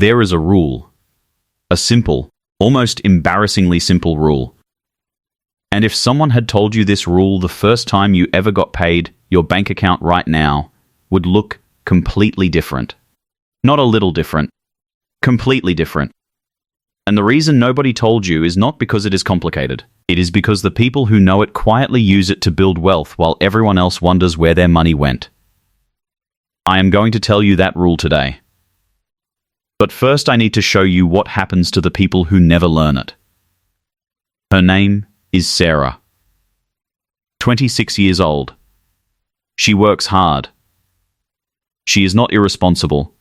There is a rule. A simple, almost embarrassingly simple rule. And if someone had told you this rule the first time you ever got paid, your bank account right now would look completely different. Not a little different. Completely different. And the reason nobody told you is not because it is complicated. It is because the people who know it quietly use it to build wealth while everyone else wonders where their money went. I am going to tell you that rule today. But first I need to show you what happens to the people who never learn it. Her name is Sarah. 26 years old. She works hard. She is not irresponsible.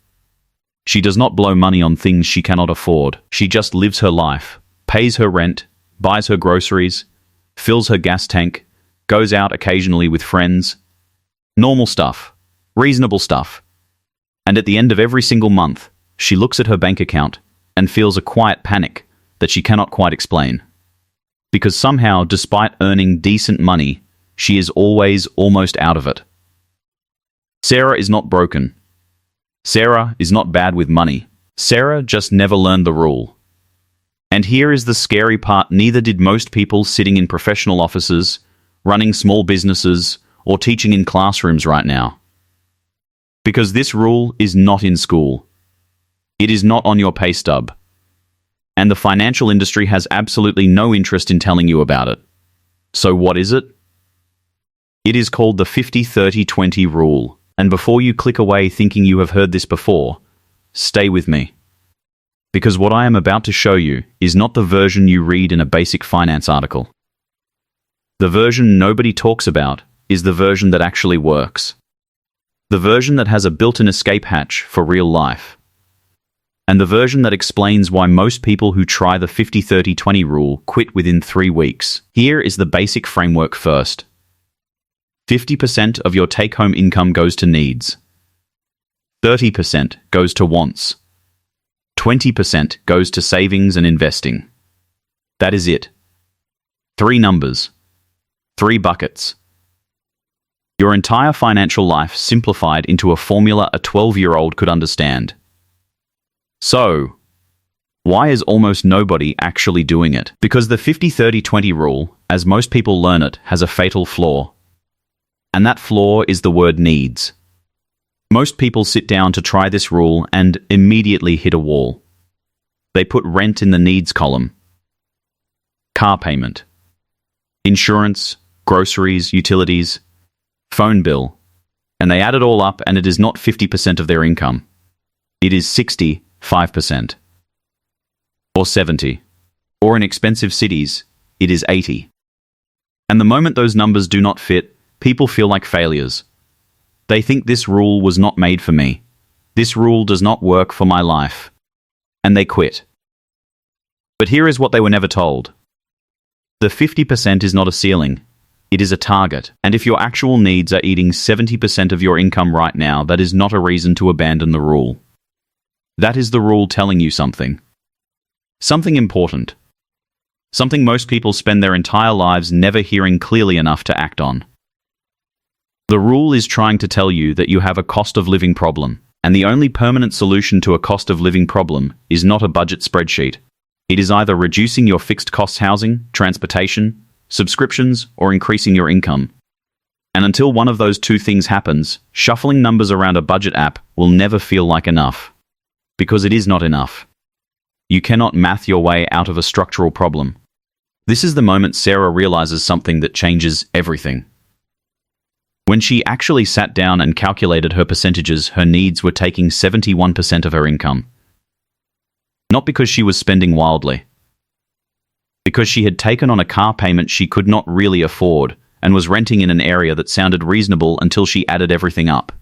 She does not blow money on things she cannot afford. She just lives her life, pays her rent, buys her groceries, fills her gas tank, goes out occasionally with friends. Normal stuff. Reasonable stuff. And at the end of every single month, she looks at her bank account and feels a quiet panic that she cannot quite explain. Because somehow, despite earning decent money, she is always almost out of it. Sarah is not broken. Sarah is not bad with money. Sarah just never learned the rule. And here is the scary part: neither did most people sitting in professional offices, running small businesses, or teaching in classrooms right now. Because this rule is not in school. It is not on your pay stub. And the financial industry has absolutely no interest in telling you about it. So what is it? It is called the 50-30-20 rule. And before you click away thinking you have heard this before, stay with me. Because what I am about to show you is not the version you read in a basic finance article. The version nobody talks about is the version that actually works. The version that has a built-in escape hatch for real life. And the version that explains why most people who try the 50-30-20 rule quit within 3 weeks. Here is the basic framework first. 50% of your take-home income goes to needs. 30% goes to wants. 20% goes to savings and investing. That is it. 3 numbers. 3 buckets. Your entire financial life simplified into a formula a 12-year-old could understand. So, why is almost nobody actually doing it? Because the 50-30-20 rule, as most people learn it, has a fatal flaw. And that flaw is the word needs. Most people sit down to try this rule and immediately hit a wall. They put rent in the needs column. Car payment. Insurance, groceries, utilities, phone bill. And they add it all up and it is not 50% of their income. It is 65%. Or 70. Or in expensive cities, it is 80. And the moment those numbers do not fit, people feel like failures. They think this rule was not made for me. This rule does not work for my life. And they quit. But here is what they were never told. The 50% is not a ceiling. It is a target. And if your actual needs are eating 70% of your income right now, that is not a reason to abandon the rule. That is the rule telling you something. Something important. Something most people spend their entire lives never hearing clearly enough to act on. The rule is trying to tell you that you have a cost of living problem, and the only permanent solution to a cost of living problem is not a budget spreadsheet. It is either reducing your fixed costs housing, transportation, subscriptions, or increasing your income. And until one of those 2 things happens, shuffling numbers around a budget app will never feel like enough. Because it is not enough. You cannot math your way out of a structural problem. This is the moment Sarah realizes something that changes everything. When she actually sat down and calculated her percentages, her needs were taking 71% of her income. Not because she was spending wildly. Because she had taken on a car payment she could not really afford and was renting in an area that sounded reasonable until she added everything up.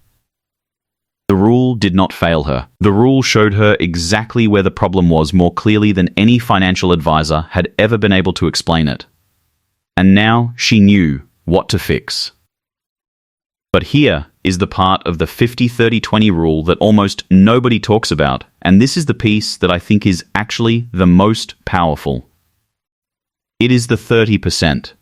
The rule did not fail her. The rule showed her exactly where the problem was more clearly than any financial advisor had ever been able to explain it. And now she knew what to fix. But here is the part of the 50-30-20 rule that almost nobody talks about, and this is the piece that I think is actually the most powerful. It is the 30%,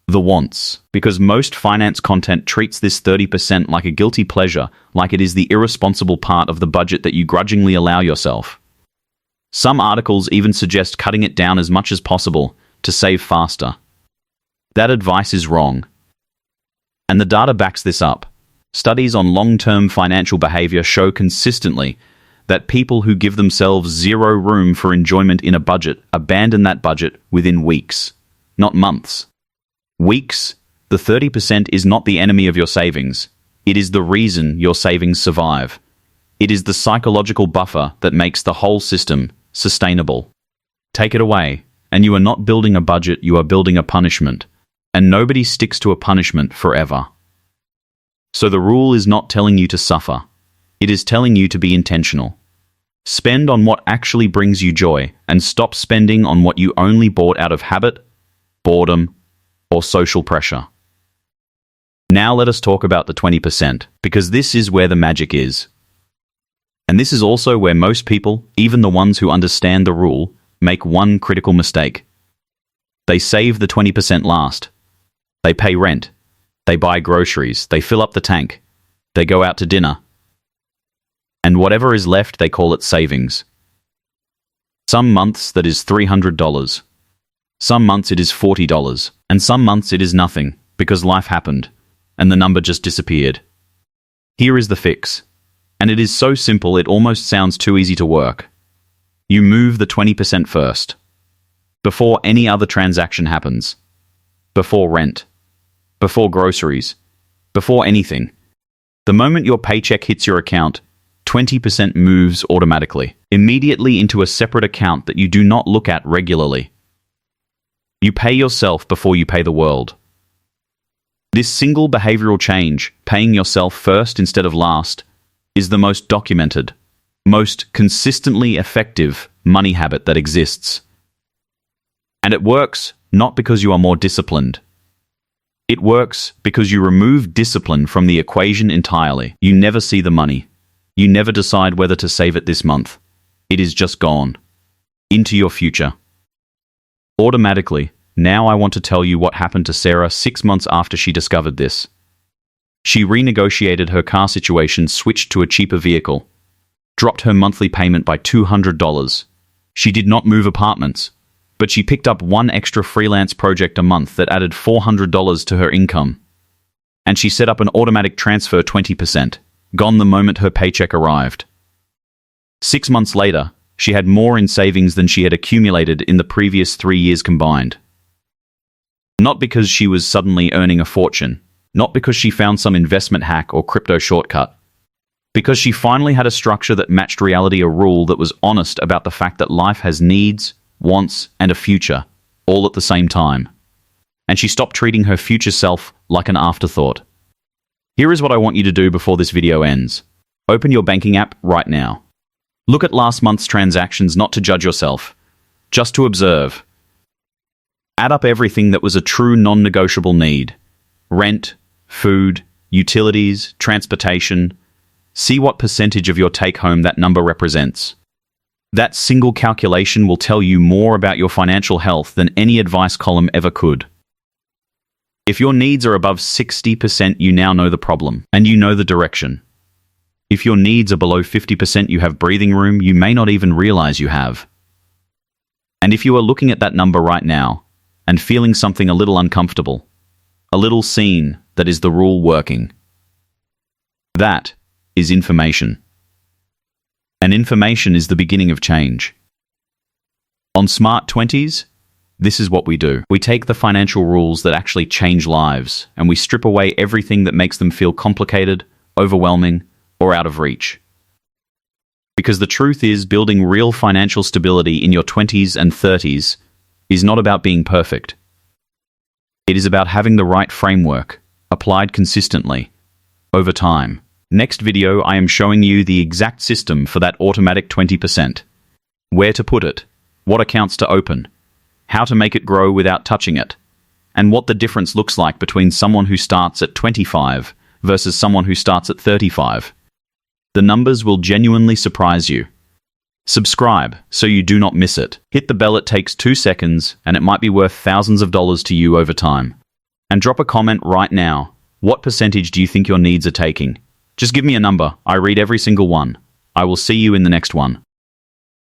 the wants, because most finance content treats this 30% like a guilty pleasure, like it is the irresponsible part of the budget that you grudgingly allow yourself. Some articles even suggest cutting it down as much as possible to save faster. That advice is wrong. And the data backs this up. Studies on long-term financial behavior show consistently that people who give themselves zero room for enjoyment in a budget abandon that budget within weeks, not months. Weeks, the 30% is not the enemy of your savings. It is the reason your savings survive. It is the psychological buffer that makes the whole system sustainable. Take it away, and you are not building a budget, you are building a punishment. And nobody sticks to a punishment forever. So the rule is not telling you to suffer. It is telling you to be intentional. Spend on what actually brings you joy, and stop spending on what you only bought out of habit, boredom, or social pressure. Now let us talk about the 20%, because this is where the magic is. And this is also where most people, even the ones who understand the rule, make one critical mistake. They save the 20% last. They pay rent. They buy groceries. They fill up the tank. They go out to dinner. And whatever is left, they call it savings. Some months that is $300. Some months it is $40. And some months it is nothing, because life happened, and the number just disappeared. Here is the fix. And it is so simple it almost sounds too easy to work. You move the 20% first. Before any other transaction happens. Before rent. Before groceries. Before anything. The moment your paycheck hits your account, 20% moves automatically, immediately into a separate account that you do not look at regularly. You pay yourself before you pay the world. This single behavioral change, paying yourself first instead of last, is the most documented, most consistently effective money habit that exists. And it works not because you are more disciplined. It works because you remove discipline from the equation entirely. You never see the money. You never decide whether to save it this month. It is just gone. Into your future. Automatically, now I want to tell you what happened to Sarah 6 months after she discovered this. She renegotiated her car situation, switched to a cheaper vehicle, dropped her monthly payment by $200. She did not move apartments, but she picked up one extra freelance project a month that added $400 to her income. And she set up an automatic transfer 20%, gone the moment her paycheck arrived. 6 months later, she had more in savings than she had accumulated in the previous 3 years combined. Not because she was suddenly earning a fortune, not because she found some investment hack or crypto shortcut, because she finally had a structure that matched reality, a rule that was honest about the fact that life has needs, wants, and a future, all at the same time. And she stopped treating her future self like an afterthought. Here is what I want you to do before this video ends. Open your banking app right now. Look at last month's transactions, not to judge yourself, just to observe. Add up everything that was a true non-negotiable need. Rent, food, utilities, transportation. See what percentage of your take-home that number represents. That single calculation will tell you more about your financial health than any advice column ever could. If your needs are above 60%, you now know the problem, and you know the direction. If your needs are below 50%, you have breathing room you may not even realize you have. And if you are looking at that number right now, and feeling something a little uncomfortable, a little seen, that is the rule working. That is information. And information is the beginning of change. On Smart 20s, this is what we do. We take the financial rules that actually change lives, and we strip away everything that makes them feel complicated, overwhelming, or out of reach. Because the truth is, building real financial stability in your 20s and 30s is not about being perfect. It is about having the right framework, applied consistently, over time. Next video, I am showing you the exact system for that automatic 20%. Where to put it, what accounts to open, how to make it grow without touching it, and what the difference looks like between someone who starts at 25 versus someone who starts at 35. The numbers will genuinely surprise you. Subscribe so you do not miss it. Hit the bell, it takes 2 seconds, and it might be worth thousands of dollars to you over time. And drop a comment right now. What percentage do you think your needs are taking? Just give me a number. I read every single one. I will see you in the next one.